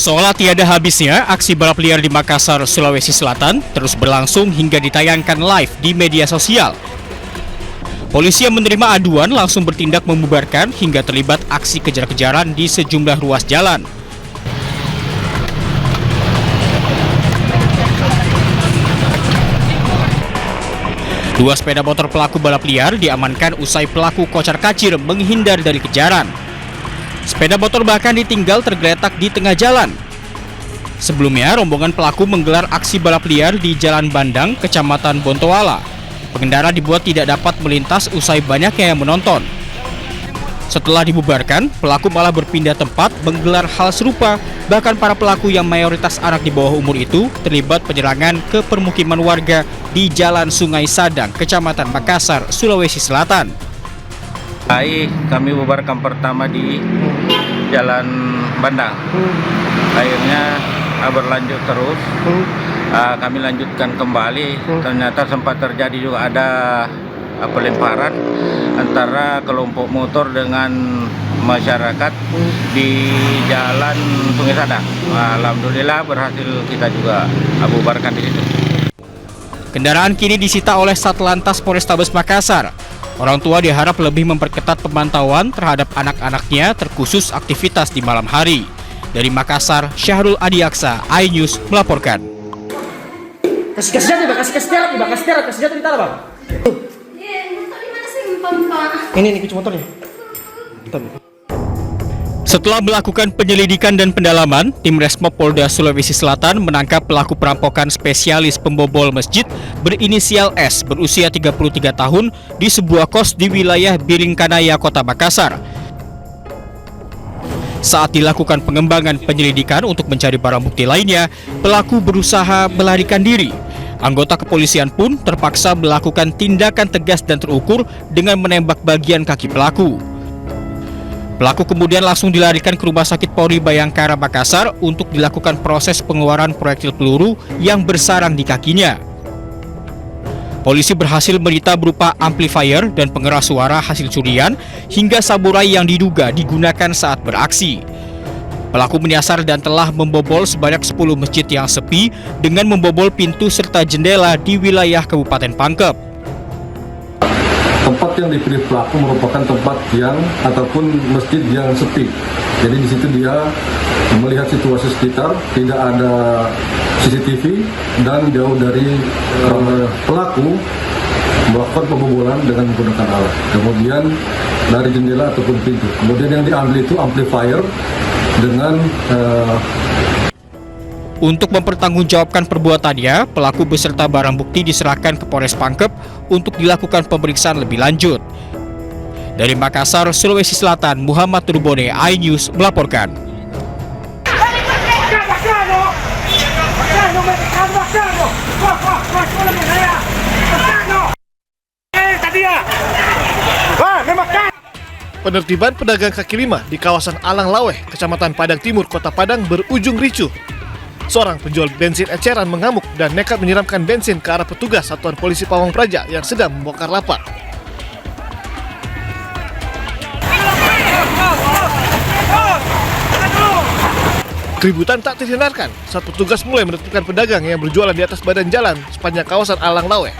Seolah tiada habisnya, aksi balap liar di Makassar, Sulawesi Selatan terus berlangsung hingga ditayangkan live di media sosial. Polisi yang menerima aduan langsung bertindak membubarkan hingga terlibat aksi kejar-kejaran di sejumlah ruas jalan. Dua sepeda motor pelaku balap liar diamankan usai pelaku kocar-kacir menghindar dari kejaran. Sepeda motor bahkan ditinggal tergeletak di tengah jalan. Sebelumnya, rombongan pelaku menggelar aksi balap liar di Jalan Bandang, Kecamatan Bontoala. Pengendara dibuat tidak dapat melintas usai banyaknya yang menonton. Setelah dibubarkan, pelaku malah berpindah tempat menggelar hal serupa. Bahkan para pelaku yang mayoritas anak di bawah umur itu terlibat penyerangan ke permukiman warga di Jalan Sungai Sadang, Kecamatan Makassar, Sulawesi Selatan. Kami bubarkan pertama di Jalan Bandang. Akhirnya berlanjut terus. Kami lanjutkan kembali. Ternyata sempat terjadi juga ada pelemparan antara kelompok motor dengan masyarakat di Jalan Sungai Sadang. Alhamdulillah berhasil kita juga bubarkan di situ. Kendaraan kini disita oleh Satlantas Polrestabes Makassar. Orang tua diharap lebih memperketat pemantauan terhadap anak-anaknya terkhusus aktivitas di malam hari. Dari Makassar, Syahrul Adiaksa, iNews melaporkan. Kasih senjata, kasih senjata di tanah, Bang. Iya, motor di mana sih, Pak? Ini kunci motornya. Setelah melakukan penyelidikan dan pendalaman, tim Resmob Polda Sulawesi Selatan menangkap pelaku perampokan spesialis pembobol masjid berinisial S berusia 33 tahun di sebuah kos di wilayah Biringkanaya, Kota Makassar. Saat dilakukan pengembangan penyelidikan untuk mencari barang bukti lainnya, pelaku berusaha melarikan diri. Anggota kepolisian pun terpaksa melakukan tindakan tegas dan terukur dengan menembak bagian kaki pelaku. Pelaku kemudian langsung dilarikan ke Rumah Sakit Polri Bayangkara Makassar untuk dilakukan proses pengeluaran proyektil peluru yang bersarang di kakinya. Polisi berhasil menyita berupa amplifier dan pengeras suara hasil curian hingga samurai yang diduga digunakan saat beraksi. Pelaku menyasar dan telah membobol sebanyak 10 masjid yang sepi dengan membobol pintu serta jendela di wilayah Kabupaten Pangkep. Tempat yang dipilih pelaku merupakan tempat yang ataupun masjid yang sepi. Jadi di situ dia melihat situasi sekitar, tidak ada CCTV dan jauh dari pelaku melakukan pembobolan dengan menggunakan alat. Kemudian dari jendela ataupun pintu. Kemudian yang diambil itu amplifier dengan Untuk mempertanggungjawabkan perbuatannya, pelaku beserta barang bukti diserahkan ke Polres Pangkep untuk dilakukan pemeriksaan lebih lanjut. Dari Makassar, Sulawesi Selatan, Muhammad Turbone, iNews melaporkan. Penertiban pedagang kaki lima di kawasan Alang Laweh, Kecamatan Padang Timur, Kota Padang berujung ricuh. Seorang penjual bensin eceran mengamuk dan nekat menyiramkan bensin ke arah petugas Satuan Polisi Pawang Praja yang sedang membongkar lapak. Keributan tak terhindarkan saat petugas mulai menertibkan pedagang yang berjualan di atas badan jalan sepanjang kawasan Alang Laweh.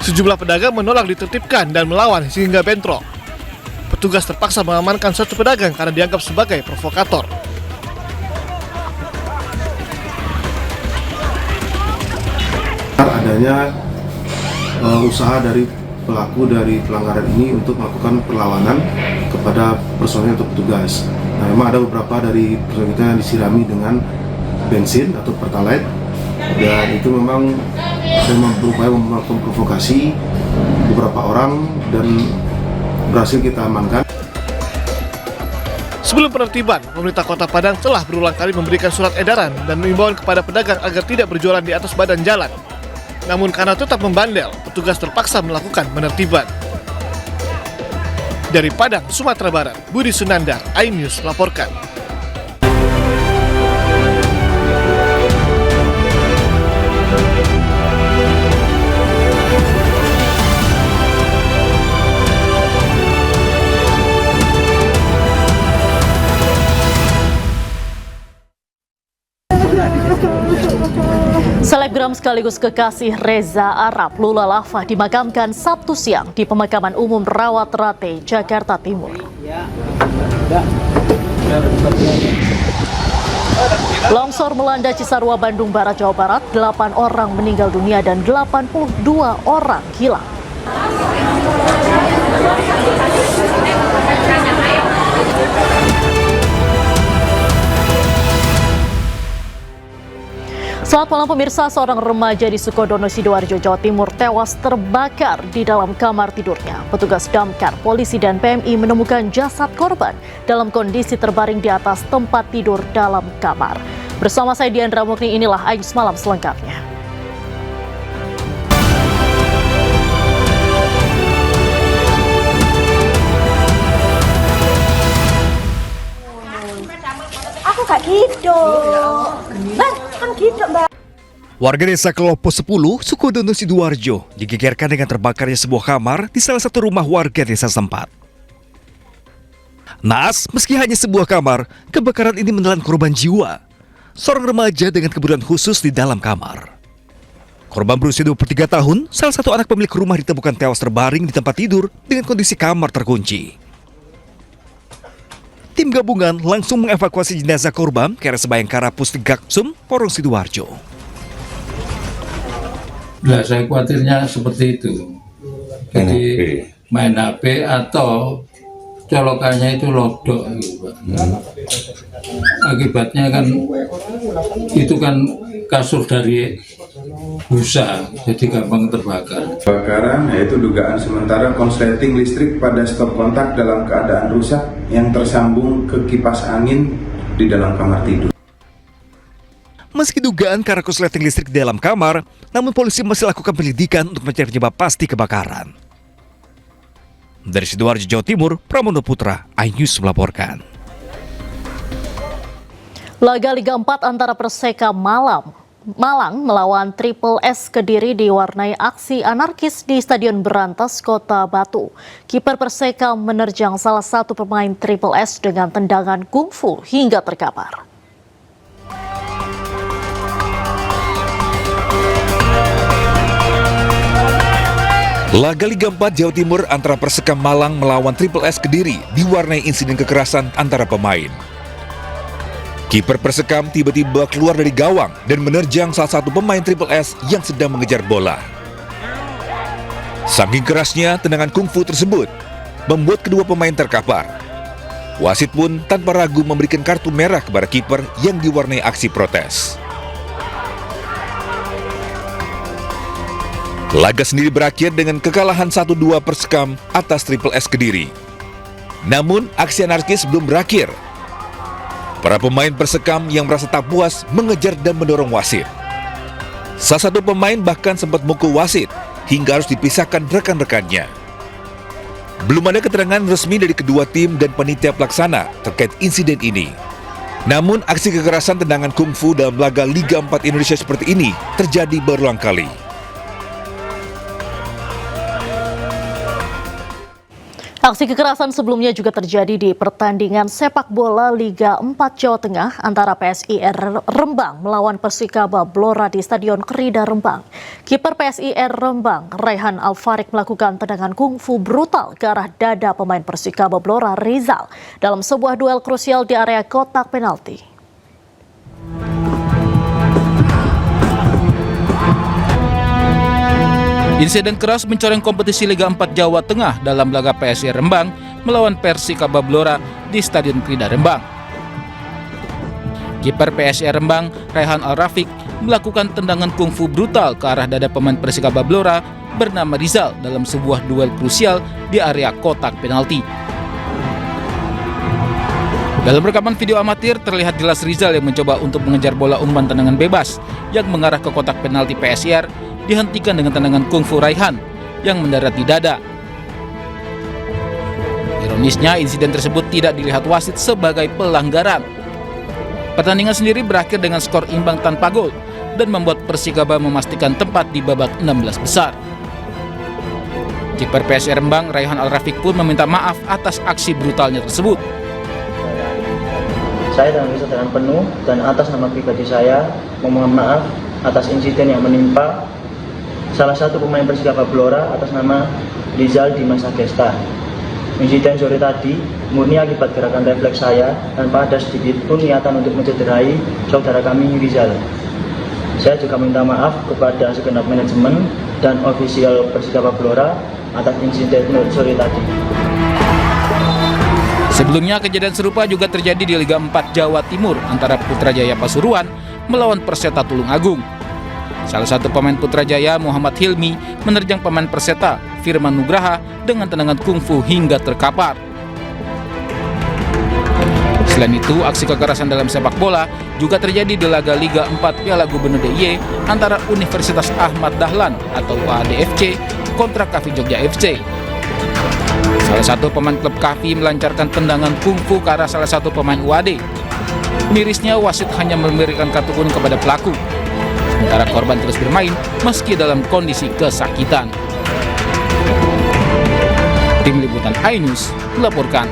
Sejumlah pedagang menolak ditertibkan dan melawan sehingga bentrok. Petugas terpaksa mengamankan satu pedagang karena dianggap sebagai provokator. Adanya usaha dari pelaku dari pelanggaran ini untuk melakukan perlawanan kepada personel atau petugas. Nah, memang ada beberapa dari personel kita yang disirami dengan bensin atau pertalite, dan itu memang berupaya melakukan provokasi beberapa orang dan berhasil kita amankan. Sebelum penertiban, pemerintah Kota Padang telah berulang kali memberikan surat edaran dan mengimbauan kepada pedagang agar tidak berjualan di atas badan jalan. Namun karena tetap membandel, petugas terpaksa melakukan penertiban. Dari Padang, Sumatera Barat, Budi Sunandar, iNews melaporkan. Selebgram sekaligus kekasih Reza Arab, Lula Lava, dimakamkan Sabtu siang di Pemakaman Umum Rawat Rate, Jakarta Timur. Longsor melanda Cisarua, Bandung Barat, Jawa Barat. 8 orang meninggal dunia dan 82 orang hilang. Selamat malam pemirsa, seorang remaja di Sukodono, Sidoarjo, Jawa Timur tewas terbakar di dalam kamar tidurnya. Petugas damkar, polisi dan PMI menemukan jasad korban dalam kondisi terbaring di atas tempat tidur dalam kamar. Bersama saya Diandra Mukni, inilah Ayus Malam selengkapnya. Aku gak gitu. Kan gitu, Mbak. Warga desa Kelopo 10, Sukodono, Sidoarjo digegerkan dengan terbakarnya sebuah kamar di salah satu rumah warga desa setempat. Naas, meski hanya sebuah kamar, kebakaran ini menelan korban jiwa. Seorang remaja dengan kebutuhan khusus di dalam kamar. Korban berusia 23 tahun, salah satu anak pemilik rumah ditemukan tewas terbaring di tempat tidur dengan kondisi kamar terkunci. Tim gabungan langsung mengevakuasi jenazah korban ke RS Bayangkara Pusdigaksum, Porong, Sidoarjo. Nah, saya khawatirnya seperti itu. Jadi main HP atau colokannya itu lodok. Akibatnya kan itu kan kasur dari busa, jadi gampang terbakar. Kebakaran yaitu dugaan sementara konsleting listrik pada stop kontak dalam keadaan rusak yang tersambung ke kipas angin di dalam kamar tidur. Meski dugaan karena korsleting listrik di dalam kamar, namun polisi masih lakukan penyelidikan untuk mencari penyebab pasti kebakaran. Dari Sidoarjo, Jawa Timur, Pramono Putra, iNews melaporkan. Laga Liga 4 antara Perseka Malang melawan Triple S Kediri diwarnai aksi anarkis di Stadion Berantas, Kota Batu. Kiper Perseka menerjang salah satu pemain Triple S dengan tendangan kungfu hingga terkapar. Laga Liga 4 Jawa Timur antara Perseka Malang melawan Triple S Kediri diwarnai insiden kekerasan antara pemain. Kiper Persekam tiba-tiba keluar dari gawang dan menerjang salah satu pemain Triple S yang sedang mengejar bola. Saking kerasnya tendangan kungfu tersebut membuat kedua pemain terkapar. Wasit pun tanpa ragu memberikan kartu merah kepada kiper yang diwarnai aksi protes. Laga sendiri berakhir dengan kekalahan 1-2 Persekam atas Triple S Kediri. Namun aksi anarkis belum berakhir. Para pemain Persekam yang merasa tak puas mengejar dan mendorong wasit. Salah satu pemain bahkan sempat mukul wasit hingga harus dipisahkan rekan-rekannya. Belum ada keterangan resmi dari kedua tim dan panitia pelaksana terkait insiden ini. Namun aksi kekerasan tendangan kungfu dalam laga Liga 4 Indonesia seperti ini terjadi berulang kali. Aksi kekerasan sebelumnya juga terjadi di pertandingan sepak bola Liga 4 Jawa Tengah antara PSIR Rembang melawan Persikaba Blora di Stadion Kerida Rembang. Kiper PSIR Rembang, Raihan Alfarik, melakukan tendangan kungfu brutal ke arah dada pemain Persikaba Blora, Rizal, dalam sebuah duel krusial di area kotak penalti. Insiden keras mencoreng kompetisi Liga 4 Jawa Tengah dalam laga PSIR Rembang melawan Persikaba Blora di Stadion Kerida Rembang. Kiper PSIR Rembang, Raihan Al-Rafiq, melakukan tendangan kungfu brutal ke arah dada pemain Persikaba Blora bernama Rizal dalam sebuah duel krusial di area kotak penalti. Dalam rekaman video amatir terlihat jelas Rizal yang mencoba untuk mengejar bola umpan tendangan bebas yang mengarah ke kotak penalti PSIR dihentikan dengan tendangan kungfu Raihan yang mendarat di dada. Ironisnya, insiden tersebut tidak dilihat wasit sebagai pelanggaran. Pertandingan sendiri berakhir dengan skor imbang tanpa gol dan membuat Persikaba memastikan tempat di babak 16 besar. Kiper PSIR Rembang, Raihan Al-Rafiq, pun meminta maaf atas aksi brutalnya tersebut. Saya dengan kesadaran penuh dan atas nama pribadi saya memohon maaf atas insiden yang menimpa salah satu pemain Persikaba Blora atas nama Rizal Dimas Agesta. Insiden sore tadi murni akibat gerakan refleks saya tanpa ada sedikit pun niatan untuk mencederai saudara kami Rizal. Saya juga minta maaf kepada segenap manajemen dan ofisial Persikaba Blora atas insiden sore tadi. Sebelumnya kejadian serupa juga terjadi di Liga 4 Jawa Timur antara Putrajaya Pasuruan melawan Perseta Tulungagung. Salah satu pemain Putrajaya, Muhammad Hilmi, menerjang pemain Perseta, Firman Nugraha, dengan tendangan kungfu hingga terkapar. Selain itu, aksi kekerasan dalam sepak bola juga terjadi di laga Liga 4 Piala Gubernur DIY antara Universitas Ahmad Dahlan atau UADFC kontra KAFI Jogja FC. Salah satu pemain klub KAFI melancarkan tendangan kungfu ke arah salah satu pemain UAD. Mirisnya wasit hanya memberikan kartu kuning kepada pelaku, sementara korban terus bermain meski dalam kondisi kesakitan. Tim Liputan iNews melaporkan.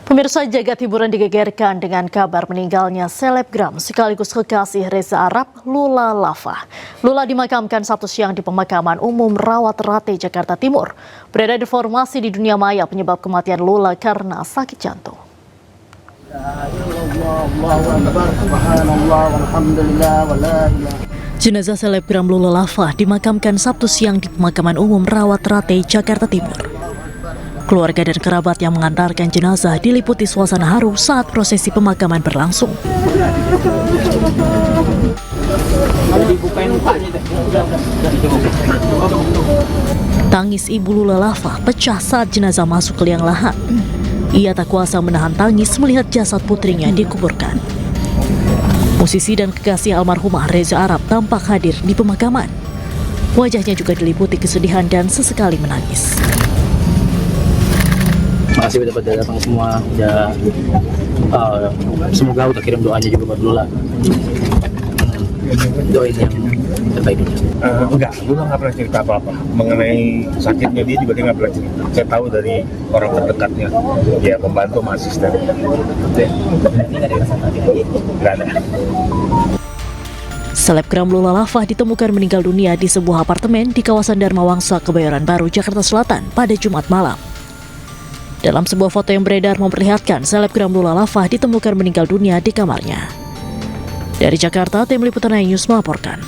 Pemirsa, jagat hiburan digegerkan dengan kabar meninggalnya selebgram sekaligus kekasih Reza Arab, Lula Lava. Lula dimakamkan Sabtu siang di pemakaman umum Rawat-Rate, Jakarta Timur. Beredar informasi di dunia maya penyebab kematian Lula karena sakit jantung. Jenazah selebgram Lula Lava dimakamkan Sabtu siang di pemakaman umum Rawat-Rate, Jakarta Timur. Keluarga dan kerabat yang mengantarkan jenazah diliputi suasana haru saat prosesi pemakaman berlangsung. Tangis ibu Lula Lava pecah saat jenazah masuk ke liang lahat. Ia tak kuasa menahan tangis melihat jasad putrinya dikuburkan. Musisi dan kekasih almarhumah Reza Arab tampak hadir di pemakaman. Wajahnya juga diliputi kesedihan dan sesekali menangis. Makasih udah pada datang semua. Ya, semoga udah kirim doanya juga buat Lula. Doain yang terbaik. Enggak, Lula nggak pernah cerita apa-apa mengenai sakitnya. Dia juga nggak pernah cerita. Saya tahu dari orang terdekatnya, ya pembantu sama asisten. Nggak ada. Selebgram Lula Lava ditemukan meninggal dunia di sebuah apartemen di kawasan Dharma Wangsa, Kebayoran Baru, Jakarta Selatan pada Jumat malam. Dalam sebuah foto yang beredar memperlihatkan selebgram Lula Lava ditemukan meninggal dunia di kamarnya. Dari Jakarta, Tim Liputan iNews melaporkan.